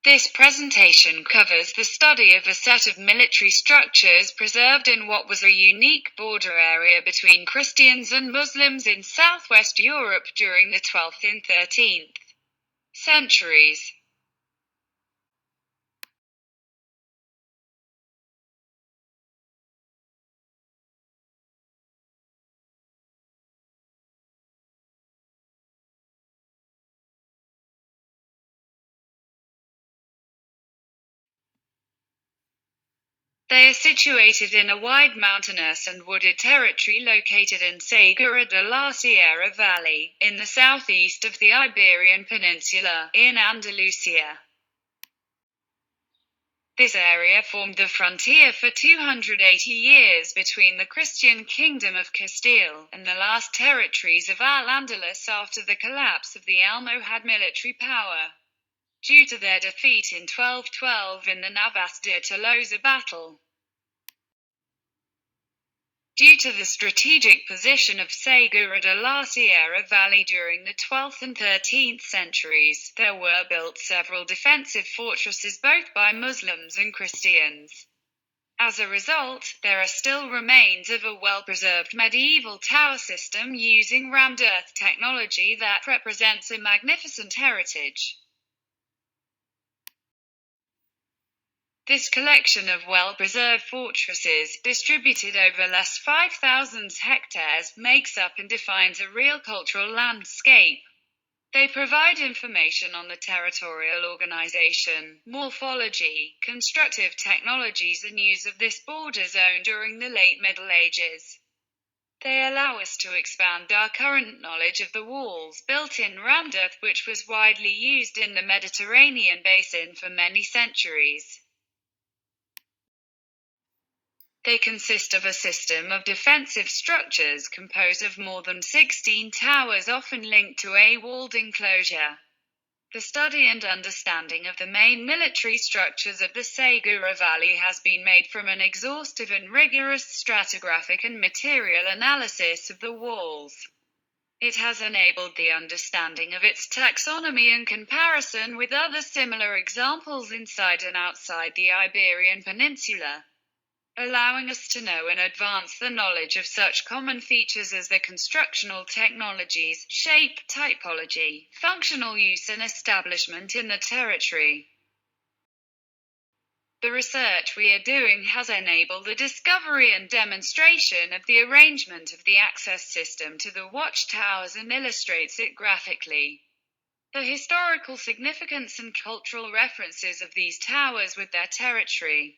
This presentation covers the study of a set of military structures preserved in what was a unique border area between Christians and Muslims in southwest Europe during the 12th and 13th centuries. They are situated in a wide mountainous and wooded territory located in Segura de la Sierra Valley, in the southeast of the Iberian Peninsula, in Andalusia. This area formed the frontier for 280 years between the Christian Kingdom of Castile and the last territories of al-Andalus after the collapse of the Almohad military power, due to their defeat in 1212 in the Navas de Tolosa battle. Due to the strategic position of Segura de la Sierra Valley during the 12th and 13th centuries, there were built several defensive fortresses both by Muslims and Christians. As a result, there are still remains of a well-preserved medieval tower system using rammed earth technology that represents a magnificent heritage. This collection of well-preserved fortresses, distributed over less 5,000 hectares, makes up and defines a real cultural landscape. They provide information on the territorial organization, morphology, constructive technologies and use of this border zone during the late Middle Ages. They allow us to expand our current knowledge of the walls built in rammed earth which was widely used in the Mediterranean basin for many centuries. They consist of a system of defensive structures composed of more than 16 towers often linked to a walled enclosure. The study and understanding of the main military structures of the Segura Valley has been made from an exhaustive and rigorous stratigraphic and material analysis of the walls. It has enabled the understanding of its taxonomy in comparison with other similar examples inside and outside the Iberian Peninsula, allowing us to know in advance the knowledge of such common features as the constructional technologies, shape, typology, functional use and establishment in the territory. The research we are doing has enabled the discovery and demonstration of the arrangement of the access system to the watchtowers and illustrates it graphically. The historical significance and cultural references of these towers with their territory.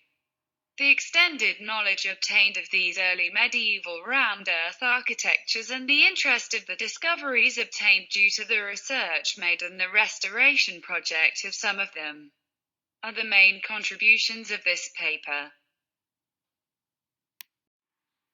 The extended knowledge obtained of these early medieval rammed earth architectures and the interest of the discoveries obtained due to the research made and the restoration project of some of them are the main contributions of this paper.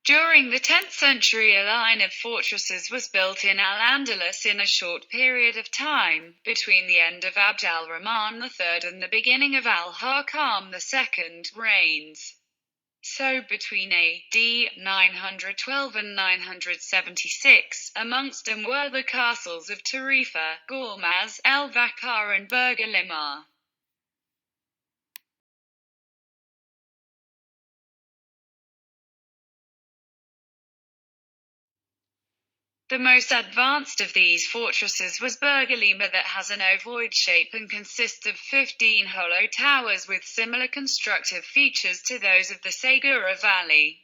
During the 10th century, a line of fortresses was built in al-Andalus in a short period of time, between the end of Abd al-Rahman III and the beginning of al-Hakam II reigns. So between AD 912 and 976, amongst them were the castles of Tarifa, Gormaz, El-Vakar and Burgalimar. The most advanced of these fortresses was Burgalima, that has an ovoid shape and consists of 15 hollow towers with similar constructive features to those of the Segura Valley.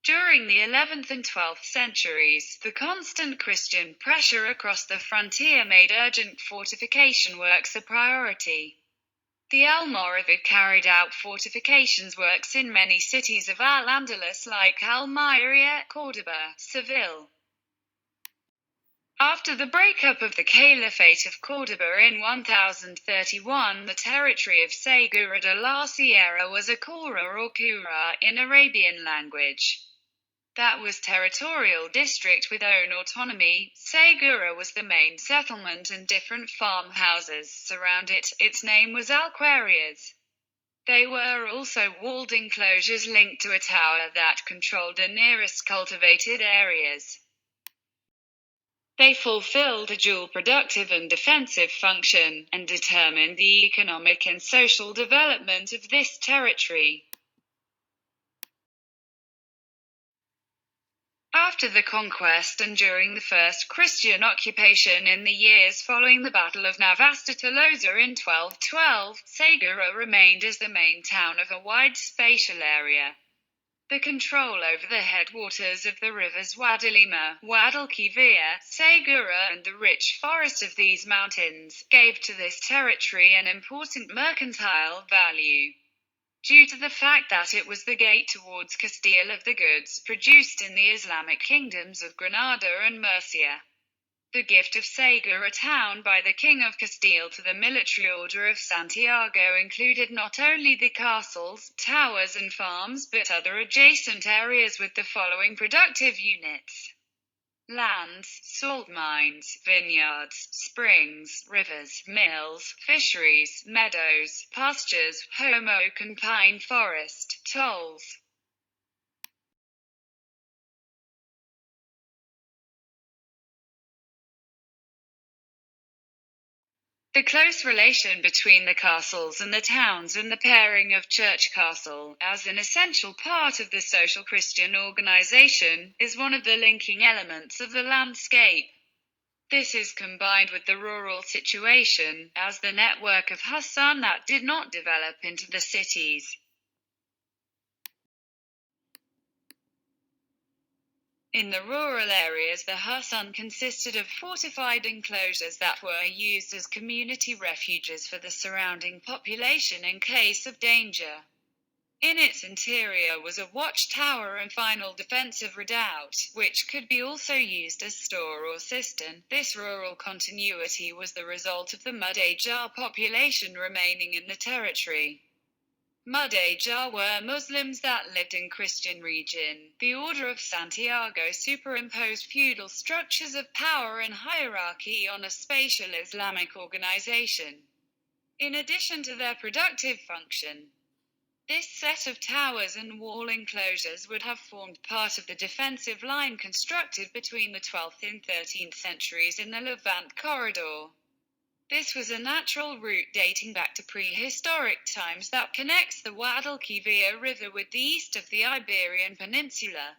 During the 11th and 12th centuries, the constant Christian pressure across the frontier made urgent fortification works a priority. The Almoravid carried out fortifications works in many cities of al-Andalus like Almería, Córdoba, Seville. After the breakup of the Caliphate of Córdoba in 1031, the territory of Segura de la Sierra was a Cora or Cura in Arabian language. That was territorial district with own autonomy. Segura was the main settlement and different farmhouses surround it. Its name was Alquerías. They were also walled enclosures linked to a tower that controlled the nearest cultivated areas. They fulfilled a dual productive and defensive function, and determined the economic and social development of this territory. After the conquest and during the first Christian occupation in the years following the Battle of Navasta-Tolosa in 1212, Segura remained as the main town of a wide spatial area. The control over the headwaters of the rivers Guadalima, Guadalquivir, Segura, and the rich forest of these mountains, gave to this territory an important mercantile value, due to the fact that it was the gate towards Castile of the goods produced in the Islamic kingdoms of Granada and Murcia. The gift of Segura town by the King of Castile to the military order of Santiago included not only the castles, towers and farms but other adjacent areas with the following productive units: lands, salt mines, vineyards, springs, rivers, mills, fisheries, meadows, pastures, home oak and pine forest, tolls. The close relation between the castles and the towns and the pairing of church-castle, as an essential part of the social Christian organization, is one of the linking elements of the landscape. This is combined with the rural situation, as the network of Hassan that did not develop into the cities. In the rural areas, the Hassan consisted of fortified enclosures that were used as community refuges for the surrounding population in case of danger. In its interior was a watchtower and final defensive redoubt, which could be also used as store or cistern. This rural continuity was the result of the Mudéjar population remaining in the territory. Mudéjar were Muslims that lived in Christian region. The Order of Santiago superimposed feudal structures of power and hierarchy on a spatial Islamic organization. In addition to their productive function, this set of towers and wall enclosures would have formed part of the defensive line constructed between the 12th and 13th centuries in the Levant corridor. This was a natural route dating back to prehistoric times that connects the Guadalquivir River with the east of the Iberian Peninsula.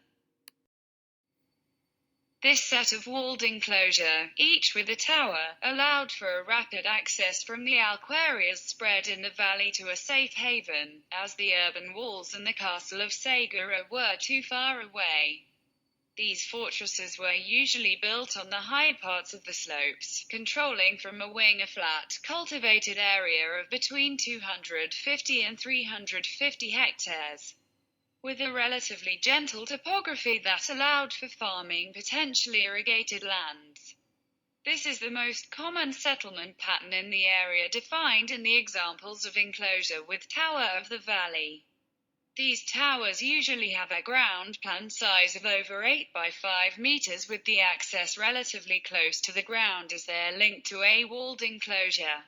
This set of walled enclosure, each with a tower, allowed for a rapid access from the Alquarias spread in the valley to a safe haven, as the urban walls and the castle of Segura were too far away. These fortresses were usually built on the high parts of the slopes, controlling from a wing a flat, cultivated area of between 250 and 350 hectares, with a relatively gentle topography that allowed for farming potentially irrigated lands. This is the most common settlement pattern in the area defined in the examples of enclosure with Tower of the Valley. These towers usually have a ground plan size of over 8 by 5 meters with the access relatively close to the ground as they are linked to a walled enclosure.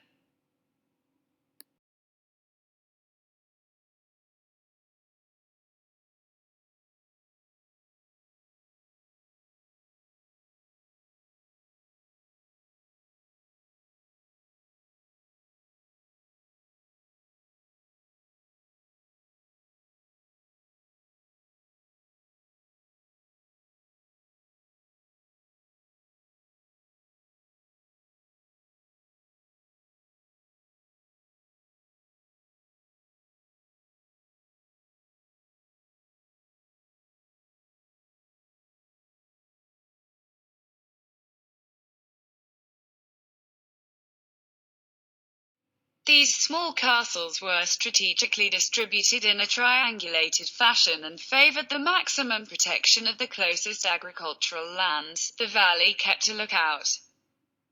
These small castles were strategically distributed in a triangulated fashion and favored the maximum protection of the closest agricultural lands. The valley kept a lookout,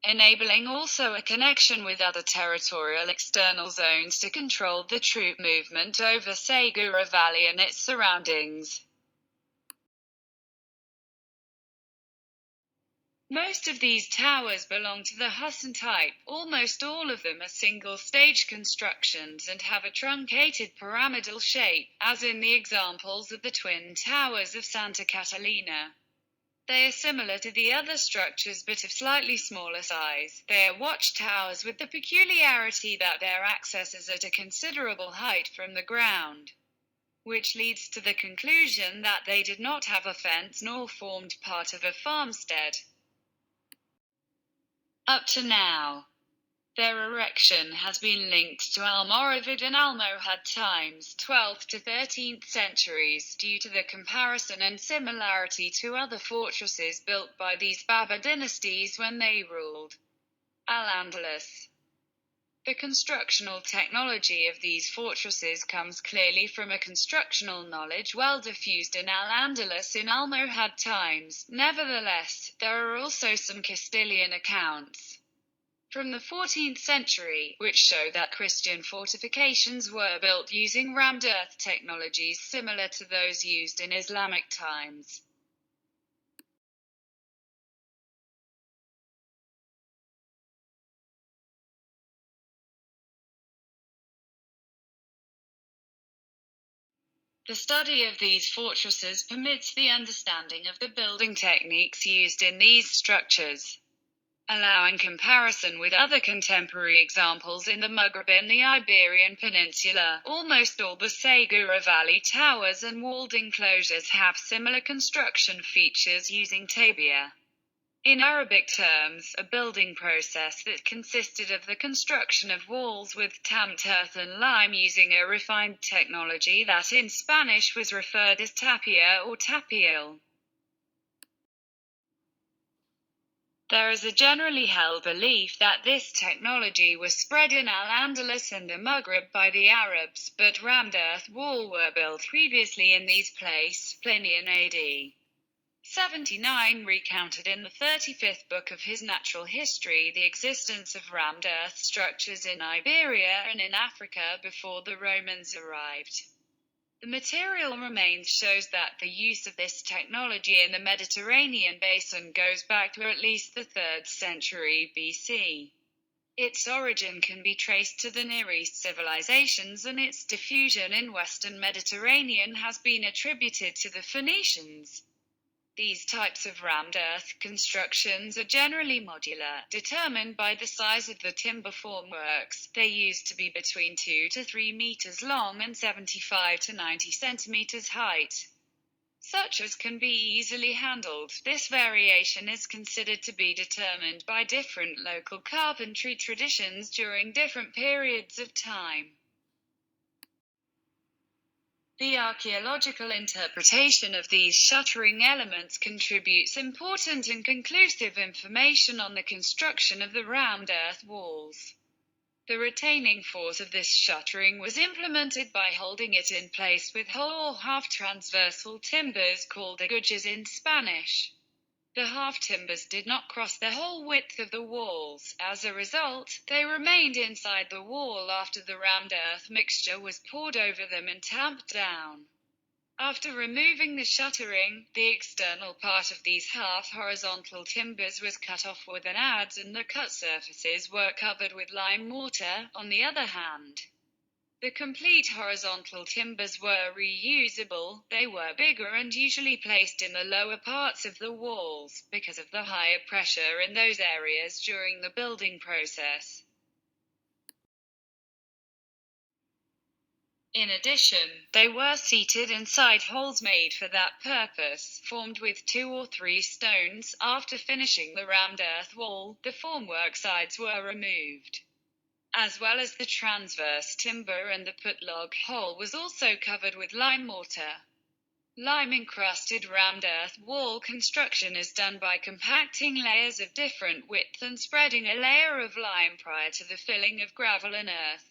enabling also a connection with other territorial external zones to control the troop movement over Segura Valley and its surroundings. Most of these towers belong to the Hassan type. Almost all of them are single-stage constructions and have a truncated pyramidal shape, as in the examples of the twin towers of Santa Catalina. They are similar to the other structures but of slightly smaller size. They are watchtowers with the peculiarity that their access is at a considerable height from the ground, which leads to the conclusion that they did not have a fence nor formed part of a farmstead. Up to now, their erection has been linked to Almoravid and Almohad times, 12th to 13th centuries, due to the comparison and similarity to other fortresses built by these Babur dynasties when they ruled al-Andalus. The constructional technology of these fortresses comes clearly from a constructional knowledge well diffused in al-Andalus in Almohad times. Nevertheless, there are also some Castilian accounts from the 14th century, which show that Christian fortifications were built using rammed earth technologies similar to those used in Islamic times. The study of these fortresses permits the understanding of the building techniques used in these structures, allowing comparison with other contemporary examples in the Maghreb and the Iberian Peninsula. Almost all the Segura Valley towers and walled enclosures have similar construction features using tabia. In Arabic terms, a building process that consisted of the construction of walls with tamped earth and lime using a refined technology that in Spanish was referred as tapia or tapial. There is a generally held belief that this technology was spread in al-Andalus and the Maghreb by the Arabs, but rammed earth walls were built previously in these places. Pliny in AD 79 recounted in the 35th book of his Natural History the existence of rammed earth structures in Iberia and in Africa before the Romans arrived. The material remains shows that the use of this technology in the Mediterranean basin goes back to at least the 3rd century BC. Its origin can be traced to the Near East civilizations, and its diffusion in Western Mediterranean has been attributed to the Phoenicians. These types of rammed earth constructions are generally modular, determined by the size of the timber formworks. They used to be between 2 to 3 meters long and 75 to 90 centimeters height, such as can be easily handled. This variation is considered to be determined by different local carpentry traditions during different periods of time. The archaeological interpretation of these shuttering elements contributes important and conclusive information on the construction of the rammed earth walls. The retaining force of this shuttering was implemented by holding it in place with whole or half-transversal timbers called agujas in Spanish. The half-timbers did not cross the whole width of the walls. As a result, they remained inside the wall after the rammed earth mixture was poured over them and tamped down. After removing the shuttering, the external part of these half-horizontal timbers was cut off with an adze, and the cut surfaces were covered with lime mortar. On the other hand, the complete horizontal timbers were reusable. They were bigger and usually placed in the lower parts of the walls, because of the higher pressure in those areas during the building process. In addition, they were seated inside holes made for that purpose, formed with 2 or 3 stones. After finishing the rammed earth wall, the formwork sides were removed, as well as the transverse timber, and the put-log hole was also covered with lime mortar. Lime-encrusted rammed earth wall construction is done by compacting layers of different width and spreading a layer of lime prior to the filling of gravel and earth.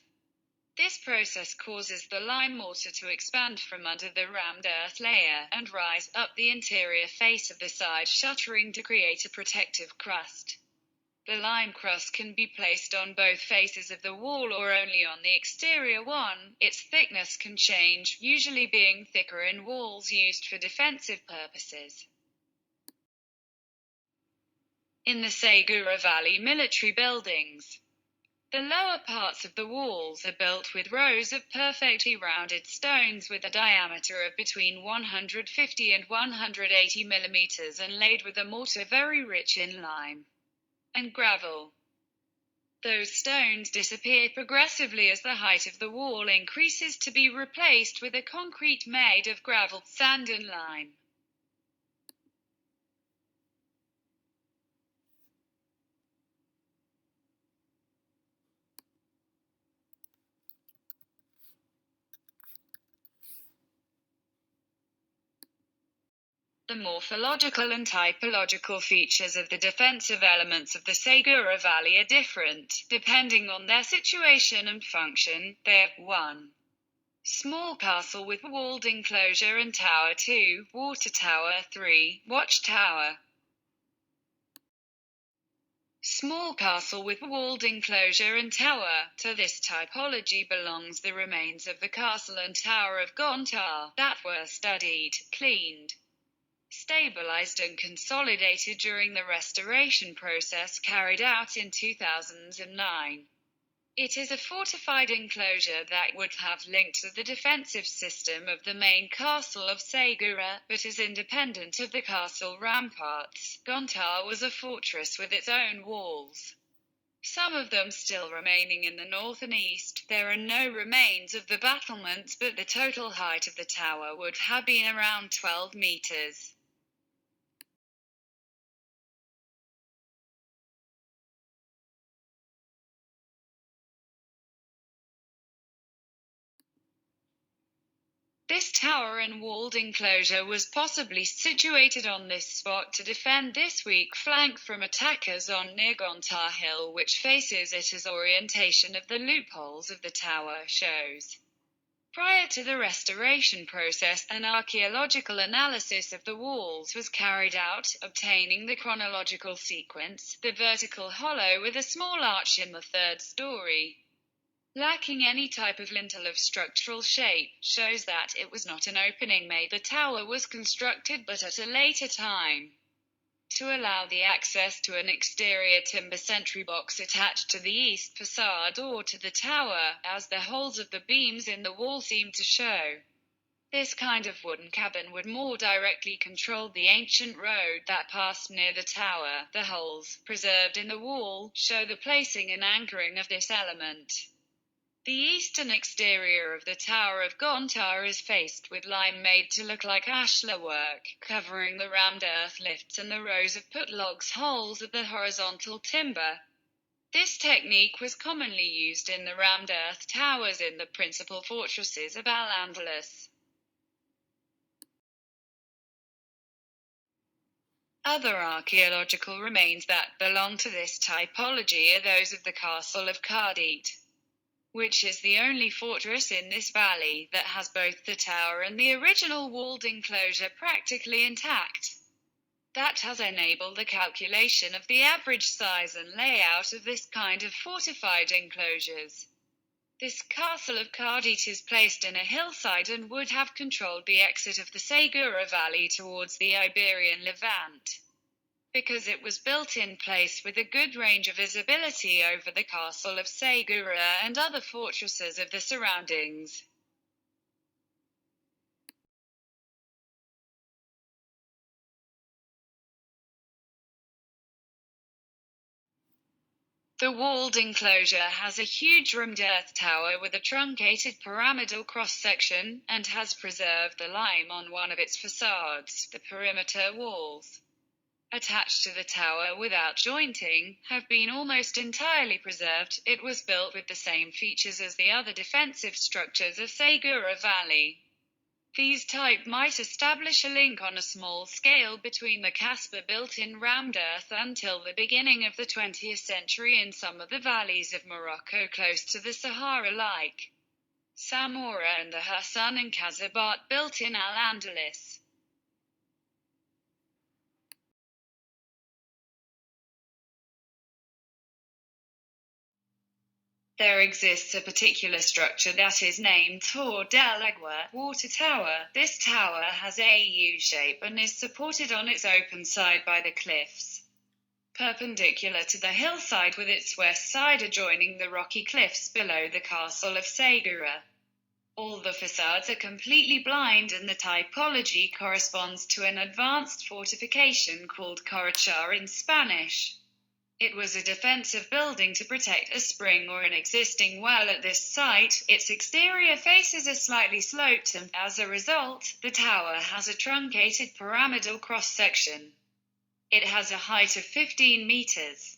This process causes the lime mortar to expand from under the rammed earth layer and rise up the interior face of the side shuttering to create a protective crust. The lime crust can be placed on both faces of the wall or only on the exterior one. Its thickness can change, usually being thicker in walls used for defensive purposes. In the Segura Valley military buildings, The lower parts of the walls are built with rows of perfectly rounded stones with a diameter of between 150 and 180 millimeters and laid with a mortar very rich in lime and gravel. Those stones disappear progressively as the height of the wall increases to be replaced with a concrete made of gravel, sand and lime. The morphological and typological features of the defensive elements of the Segura Valley are different, depending on their situation and function. They have 1. Small castle with walled enclosure and tower. 2. Water tower. 3. Watchtower. Small castle with walled enclosure and tower. To this typology belongs the remains of the castle and tower of Gontar, that were studied, cleaned, stabilized and consolidated during the restoration process carried out in 2009. It is a fortified enclosure that would have linked to the defensive system of the main castle of Segura, but is independent of the castle ramparts. Gontar was a fortress with its own walls, some of them still remaining in the north and east. There are no remains of the battlements, but the total height of the tower would have been around 12 meters. This tower and walled enclosure was possibly situated on this spot to defend this weak flank from attackers on near Gontar Hill, which faces it as orientation of the loopholes of the tower shows. Prior to the restoration process, an archaeological analysis of the walls was carried out, obtaining the chronological sequence, the vertical hollow with a small arch in the third story, lacking any type of lintel of structural shape, shows that it was not an opening made. The tower was constructed but at a later time, to allow the access to an exterior timber sentry box attached to the east facade or to the tower, as the holes of the beams in the wall seem to show. This kind of wooden cabin would more directly control the ancient road that passed near the tower. The holes, preserved in the wall, show the placing and anchoring of this element. The eastern exterior of the Tower of Gontar is faced with lime made to look like ashlar work, covering the rammed earth lifts and the rows of put logs holes of the horizontal timber. This technique was commonly used in the rammed earth towers in the principal fortresses of al-Andalus. Other archaeological remains that belong to this typology are those of the castle of Cardite, which is the only fortress in this valley that has both the tower and the original walled enclosure practically intact. That has enabled the calculation of the average size and layout of this kind of fortified enclosures. This castle of Cardite is placed in a hillside and would have controlled the exit of the Segura Valley towards the Iberian Levant, because it was built in place with a good range of visibility over the castle of Segura and other fortresses of the surroundings. The walled enclosure has a huge rimmed earth tower with a truncated pyramidal cross-section, and has preserved the lime on one of its facades. The perimeter walls, attached to the tower without jointing, have been almost entirely preserved. It was built with the same features as the other defensive structures of Segura Valley. These type might establish a link on a small scale between the Casbah built-in rammed earth until the beginning of the 20th century in some of the valleys of Morocco close to the Sahara, like Samora, and the Hassan and Kazabat built in al-Andalus. There exists a particular structure that is named Torre del Agua, water tower. This tower has a U shape and is supported on its open side by the cliffs. perpendicular to the hillside with its west side adjoining the rocky cliffs below the castle of Segura. All the facades are completely blind and the typology corresponds to an advanced fortification called coracha in Spanish. It was a defensive building to protect a spring or an existing well at this site. Its exterior faces are slightly sloped and, as a result, the tower has a truncated pyramidal cross-section. It has a height of 15 meters.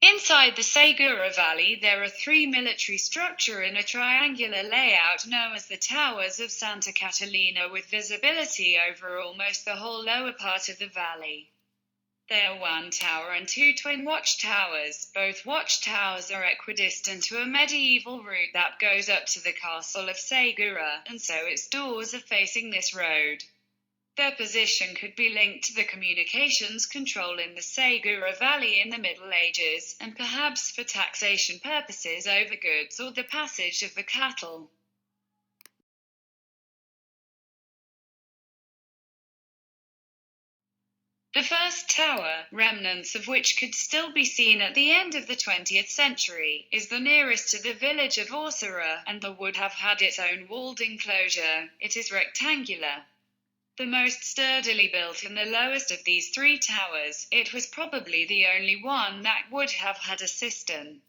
Inside the Segura Valley, there are three military structures in a triangular layout known as the Towers of Santa Catalina, with visibility over almost the whole lower part of the valley. There are one tower and two twin watchtowers. Both watchtowers are equidistant to a medieval route that goes up to the castle of Segura, and so its doors are facing this road. Their position could be linked to the communications control in the Segura Valley in the Middle Ages, and perhaps for taxation purposes over goods or the passage of the cattle. The first tower, remnants of which could still be seen at the end of the 20th century, is the nearest to the village of Orsera, and would have had its own walled enclosure. It is rectangular. The most sturdily built and the lowest of these three towers, it was probably the only one that would have had a cistern.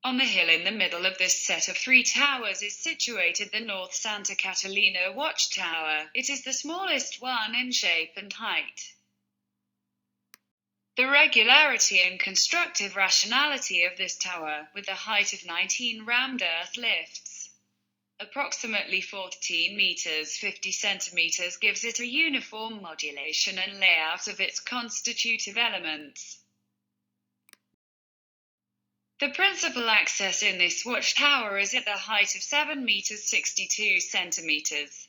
On the hill in the middle of this set of three towers is situated the North Santa Catalina Watchtower. It is the smallest one in shape and height. The regularity and constructive rationality of this tower, with a height of 19 rammed earth lifts, approximately 14 meters 50 centimeters, gives it a uniform modulation and layout of its constitutive elements. The principal access in this watchtower is at the height of 7 meters 62 centimeters.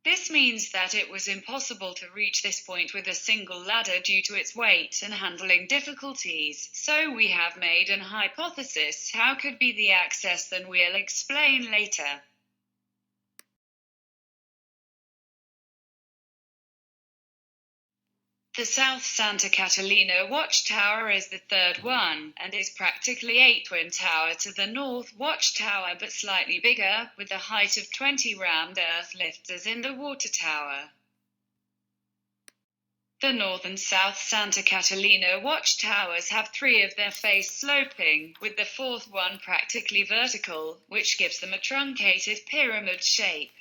This means that it was impossible to reach this point with a single ladder due to its weight and handling difficulties, so we have made an hypothesis how could be the access that we'll explain later. The South Santa Catalina Watchtower is the third one, and is practically a twin tower to the North Watchtower but slightly bigger, with a height of 20 rammed earth lifts as in the water tower. The North and South Santa Catalina Watchtowers have three of their face sloping, with the fourth one practically vertical, which gives them a truncated pyramid shape.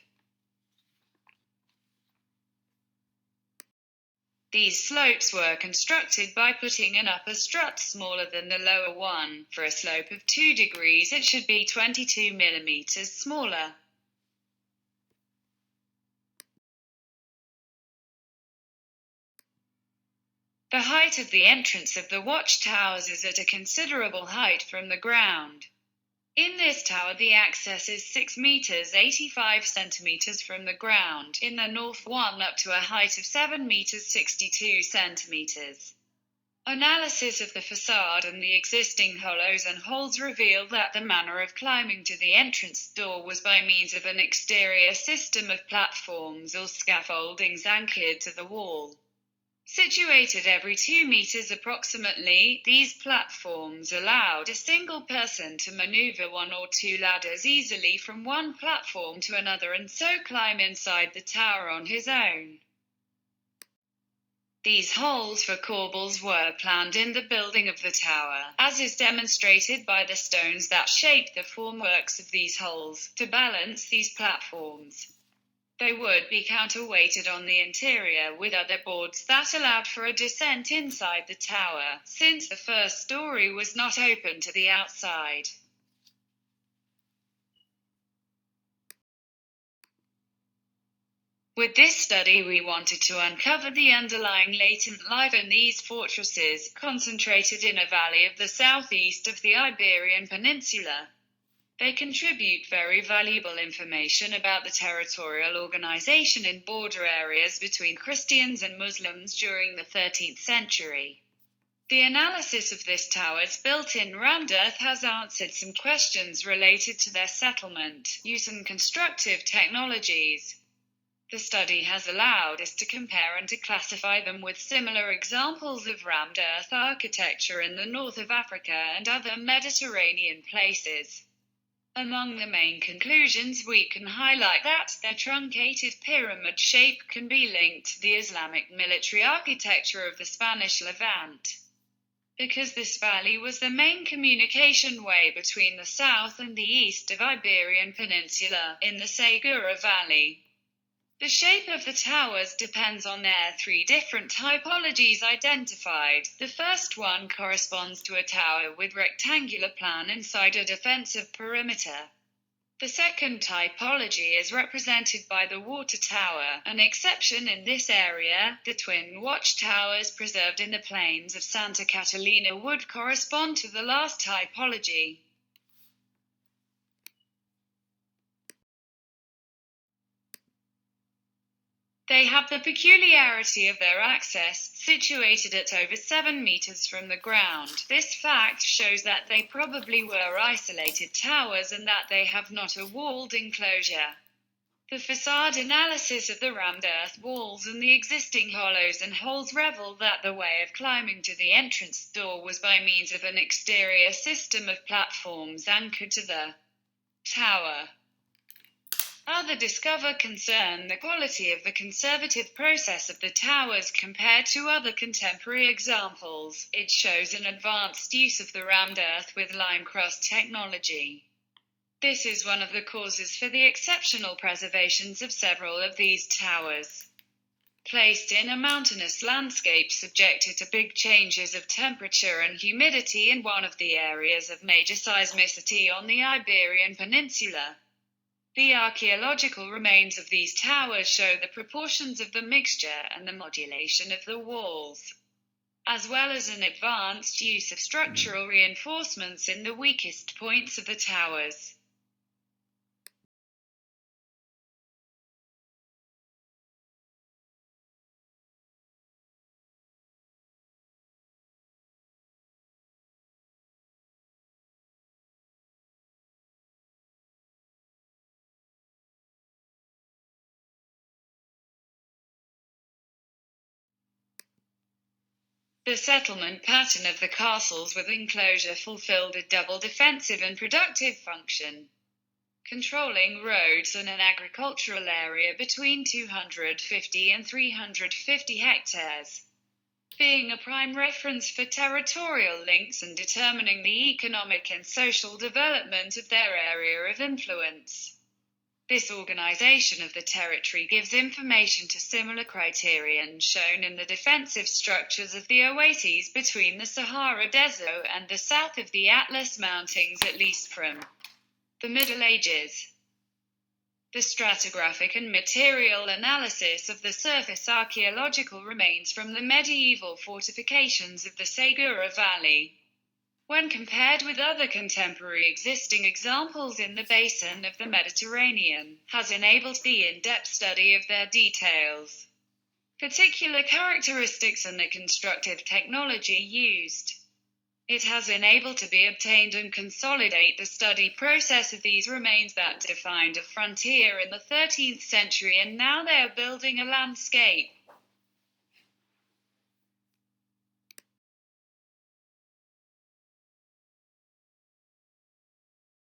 These slopes were constructed by putting an upper strut smaller than the lower one. For a slope of 2 degrees, it should be 22 millimeters smaller. The height of the entrance of the watchtowers is at a considerable height from the ground. In this tower, the access is 6 meters 85 centimeters from the ground, in the north one up to a height of 7 meters 62 centimeters. Analysis of the facade and the existing hollows and holes reveal that the manner of climbing to the entrance door was by means of an exterior system of platforms or scaffoldings anchored to the wall. Situated every 2 meters approximately, these platforms allowed a single person to maneuver 1 or 2 ladders easily from one platform to another and so climb inside the tower on his own. These holes for corbels were planned in the building of the tower, as is demonstrated by the stones that shape the formworks of these holes, to balance these platforms. They would be counterweighted on the interior with other boards that allowed for a descent inside the tower, since the first story was not open to the outside. With this study, we wanted to uncover the underlying latent life in these fortresses, concentrated in a valley of the southeast of the Iberian Peninsula. They contribute very valuable information about the territorial organization in border areas between Christians and Muslims during the 13th century. The analysis of this tower's built-in rammed earth has answered some questions related to their settlement, use and constructive technologies. The study has allowed us to compare and to classify them with similar examples of rammed earth architecture in the north of Africa and other Mediterranean places. Among the main conclusions, we can highlight that their truncated pyramid shape can be linked to the Islamic military architecture of the Spanish Levant. Because this valley was the main communication way between the south and the east of Iberian Peninsula, in the Segura Valley. The shape of the towers depends on their three different typologies identified. The first one corresponds to a tower with rectangular plan inside a defensive perimeter. The second typology is represented by the water tower, an exception in this area. The twin watchtowers preserved in the plains of Santa Catalina would correspond to the last typology. They have the peculiarity of their access, situated at over 7 meters from the ground. This fact shows that they probably were isolated towers and that they have not a walled enclosure. The facade analysis of the rammed earth walls and the existing hollows and holes reveal that the way of climbing to the entrance door was by means of an exterior system of platforms anchored to the tower. Other discover concern the quality of the conservative process of the towers compared to other contemporary examples. It shows an advanced use of the rammed earth with lime crust technology. This is one of the causes for the exceptional preservations of several of these towers. Placed in a mountainous landscape subjected to big changes of temperature and humidity in one of the areas of major seismicity on the Iberian Peninsula. The archaeological remains of these towers show the proportions of the mixture and the modulation of the walls, as well as an advanced use of structural reinforcements in the weakest points of the towers. The settlement pattern of the castles with enclosure fulfilled a double defensive and productive function, controlling roads and an agricultural area between 250 and 350 hectares, being a prime reference for territorial links and determining the economic and social development of their area of influence. This organization of the territory gives information to similar criterion shown in the defensive structures of the oases between the Sahara Desert and the south of the Atlas Mountains, at least from the Middle Ages. The stratigraphic and material analysis of the surface archaeological remains from the medieval fortifications of the Segura Valley, when compared with other contemporary existing examples in the basin of the Mediterranean, has enabled the in-depth study of their details, particular characteristics and the constructive technology used. It has enabled to be obtained and consolidate the study process of these remains that defined a frontier in the 13th century, and now they are building a landscape